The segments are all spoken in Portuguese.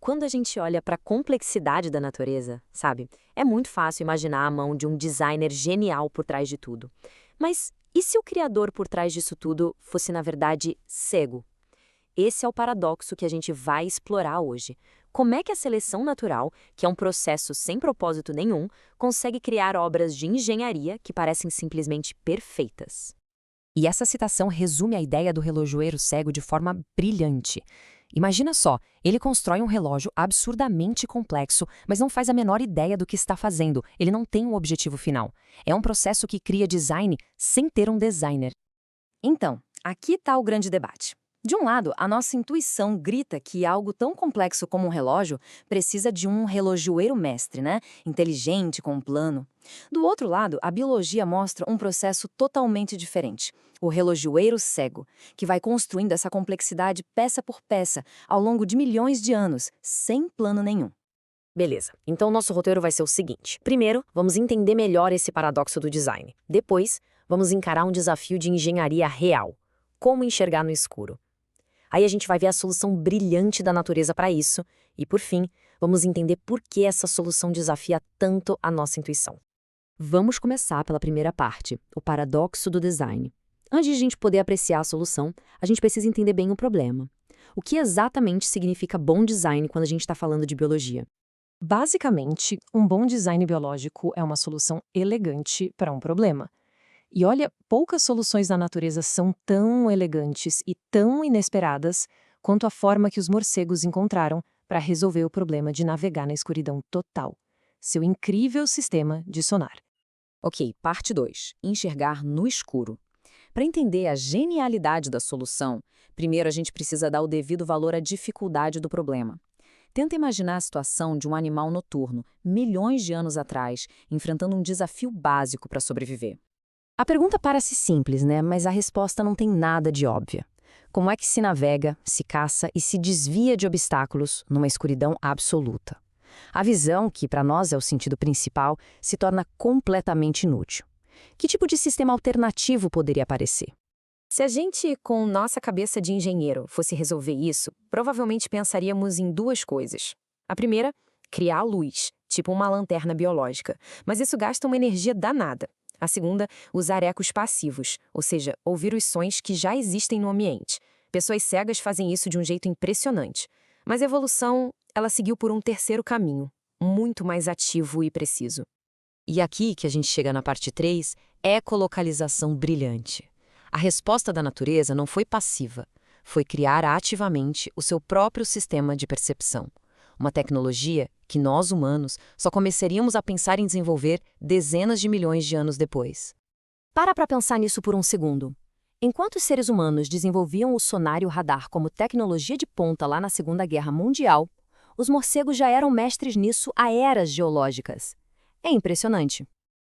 Quando a gente olha para a complexidade da natureza, sabe, é muito fácil imaginar a mão de um designer genial por trás de tudo. Mas e se o criador por trás disso tudo fosse, na verdade, cego? Esse é o paradoxo que a gente vai explorar hoje. Como é que a seleção natural, que é um processo sem propósito nenhum, consegue criar obras de engenharia que parecem simplesmente perfeitas? E essa citação resume a ideia do relojoeiro cego de forma brilhante. Imagina só, ele constrói um relógio absurdamente complexo, mas não faz a menor ideia do que está fazendo, ele não tem um objetivo final. É um processo que cria design sem ter um designer. Então, aqui está o grande debate. De um lado, a nossa intuição grita que algo tão complexo como um relógio precisa de um relojoeiro mestre, né? Inteligente, com um plano. Do outro lado, a biologia mostra um processo totalmente diferente. O relojoeiro cego, que vai construindo essa complexidade peça por peça, ao longo de milhões de anos, sem plano nenhum. Beleza, então nosso roteiro vai ser o seguinte. Primeiro, vamos entender melhor esse paradoxo do design. Depois, vamos encarar um desafio de engenharia real. Como enxergar no escuro. Aí a gente vai ver a solução brilhante da natureza para isso. E, por fim, vamos entender por que essa solução desafia tanto a nossa intuição. Vamos começar pela primeira parte, o paradoxo do design. Antes de a gente poder apreciar a solução, a gente precisa entender bem o problema. O que exatamente significa bom design quando a gente está falando de biologia? Basicamente, um bom design biológico é uma solução elegante para um problema. E olha, poucas soluções na natureza são tão elegantes e tão inesperadas quanto a forma que os morcegos encontraram para resolver o problema de navegar na escuridão total. Seu incrível sistema de sonar. Ok, parte 2. Enxergar no escuro. Para entender a genialidade da solução, primeiro a gente precisa dar o devido valor à dificuldade do problema. Tenta imaginar a situação de um animal noturno, milhões de anos atrás, enfrentando um desafio básico para sobreviver. A pergunta parece simples, né? Mas a resposta não tem nada de óbvia. Como é que se navega, se caça e se desvia de obstáculos numa escuridão absoluta? A visão, que para nós é o sentido principal, se torna completamente inútil. Que tipo de sistema alternativo poderia aparecer? Se a gente, com nossa cabeça de engenheiro, fosse resolver isso, provavelmente pensaríamos em duas coisas. A primeira, criar luz, tipo uma lanterna biológica, mas isso gasta uma energia danada. A segunda, usar ecos passivos, ou seja, ouvir os sons que já existem no ambiente. Pessoas cegas fazem isso de um jeito impressionante. Mas a evolução, ela seguiu por um terceiro caminho, muito mais ativo e preciso. E aqui que a gente chega na parte 3, ecolocalização brilhante. A resposta da natureza não foi passiva, foi criar ativamente o seu próprio sistema de percepção. Uma tecnologia que nós, humanos, só começaríamos a pensar em desenvolver dezenas de milhões de anos depois. Para pensar nisso por um segundo. Enquanto os seres humanos desenvolviam o sonar e o radar como tecnologia de ponta lá na Segunda Guerra Mundial, os morcegos já eram mestres nisso há eras geológicas. É impressionante.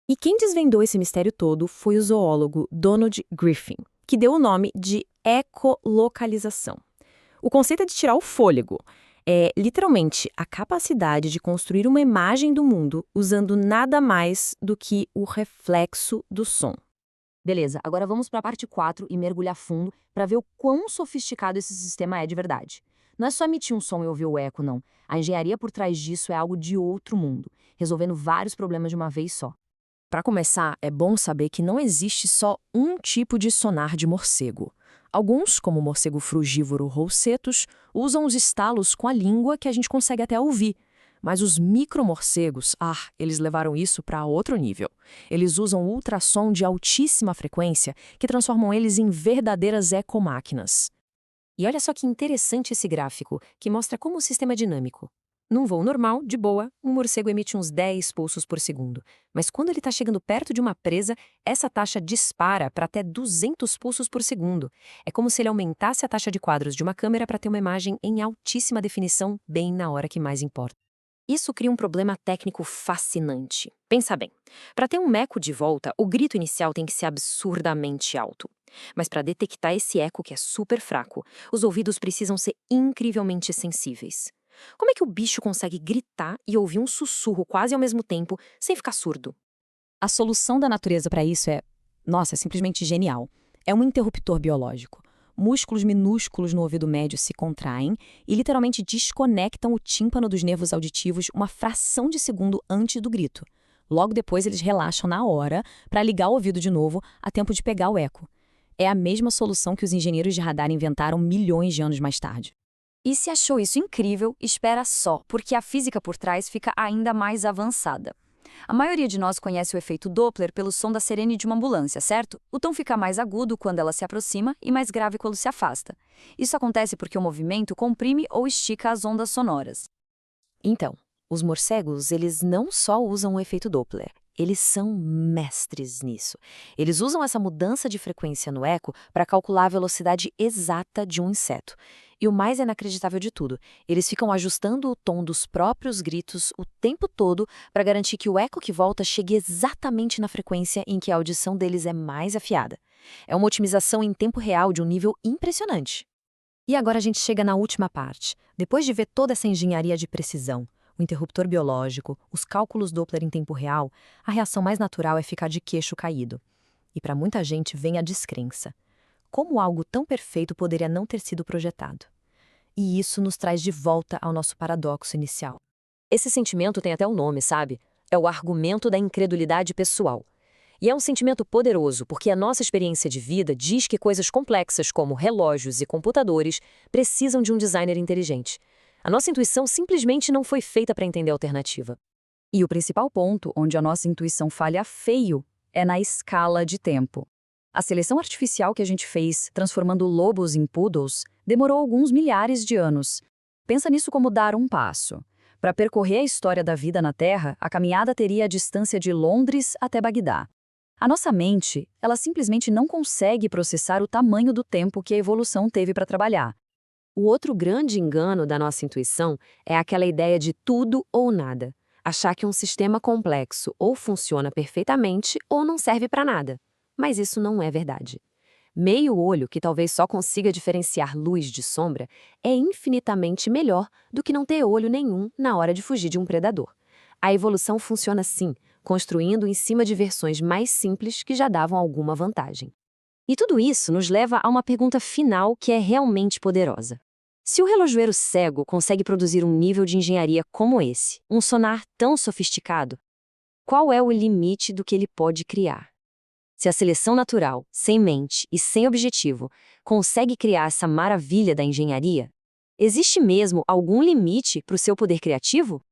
E quem desvendou esse mistério todo foi o zoólogo Donald Griffin, que deu o nome de ecolocalização. O conceito é de tirar o fôlego. É literalmente a capacidade de construir uma imagem do mundo usando nada mais do que o reflexo do som. Beleza, agora vamos para a parte 4 e mergulhar fundo para ver o quão sofisticado esse sistema é de verdade. Não é só emitir um som e ouvir o eco, não. A engenharia por trás disso é algo de outro mundo, resolvendo vários problemas de uma vez só. Para começar, é bom saber que não existe só um tipo de sonar de morcego. Alguns, como o morcego frugívoro roucetus, usam os estalos com a língua que a gente consegue até ouvir. Mas os micromorcegos, eles levaram isso para outro nível. Eles usam ultrassom de altíssima frequência que transformam eles em verdadeiras ecomáquinas. E olha só que interessante esse gráfico, que mostra como o sistema é dinâmico. Num voo normal, de boa, um morcego emite uns 10 pulsos por segundo. Mas quando ele está chegando perto de uma presa, essa taxa dispara para até 200 pulsos por segundo. É como se ele aumentasse a taxa de quadros de uma câmera para ter uma imagem em altíssima definição, bem na hora que mais importa. Isso cria um problema técnico fascinante. Pensa bem, para ter um eco de volta, o grito inicial tem que ser absurdamente alto. Mas para detectar esse eco que é super fraco, os ouvidos precisam ser incrivelmente sensíveis. Como é que o bicho consegue gritar e ouvir um sussurro quase ao mesmo tempo, sem ficar surdo? A solução da natureza para isso é simplesmente genial. É um interruptor biológico. músculos minúsculos no ouvido médio se contraem e literalmente desconectam o tímpano dos nervos auditivos uma fração de segundo antes do grito. Logo depois, eles relaxam na hora para ligar o ouvido de novo a tempo de pegar o eco. É a mesma solução que os engenheiros de radar inventaram milhões de anos mais tarde. E se achou isso incrível, espera só, porque a física por trás fica ainda mais avançada. A maioria de nós conhece o efeito Doppler pelo som da sirene de uma ambulância, certo? O tom fica mais agudo quando ela se aproxima e mais grave quando se afasta. Isso acontece porque o movimento comprime ou estica as ondas sonoras. Então, os morcegos, eles não só usam o efeito Doppler, eles são mestres nisso. Eles usam essa mudança de frequência no eco para calcular a velocidade exata de um inseto. E o mais inacreditável de tudo, eles ficam ajustando o tom dos próprios gritos o tempo todo para garantir que o eco que volta chegue exatamente na frequência em que a audição deles é mais afiada. É uma otimização em tempo real de um nível impressionante. E agora a gente chega na última parte. Depois de ver toda essa engenharia de precisão, o interruptor biológico, os cálculos Doppler em tempo real, a reação mais natural é ficar de queixo caído. E para muita gente vem a descrença. Como algo tão perfeito poderia não ter sido projetado? E isso nos traz de volta ao nosso paradoxo inicial. Esse sentimento tem até um nome, sabe? É o argumento da incredulidade pessoal. E é um sentimento poderoso, porque a nossa experiência de vida diz que coisas complexas como relógios e computadores precisam de um designer inteligente. A nossa intuição simplesmente não foi feita para entender a alternativa. E o principal ponto onde a nossa intuição falha feio é na escala de tempo. A seleção artificial que a gente fez, transformando lobos em poodles, demorou alguns milhares de anos. Pensa nisso como dar um passo. Para percorrer a história da vida na Terra, a caminhada teria a distância de Londres até Bagdá. A nossa mente, ela simplesmente não consegue processar o tamanho do tempo que a evolução teve para trabalhar. O outro grande engano da nossa intuição é aquela ideia de tudo ou nada. Achar que um sistema complexo ou funciona perfeitamente ou não serve para nada. Mas isso não é verdade. Meio olho, que talvez só consiga diferenciar luz de sombra, é infinitamente melhor do que não ter olho nenhum na hora de fugir de um predador. A evolução funciona assim, construindo em cima de versões mais simples que já davam alguma vantagem. E tudo isso nos leva a uma pergunta final que é realmente poderosa. Se o relojoeiro cego consegue produzir um nível de engenharia como esse, um sonar tão sofisticado, qual é o limite do que ele pode criar? Se a seleção natural, sem mente e sem objetivo, consegue criar essa maravilha da engenharia, existe mesmo algum limite para o seu poder criativo?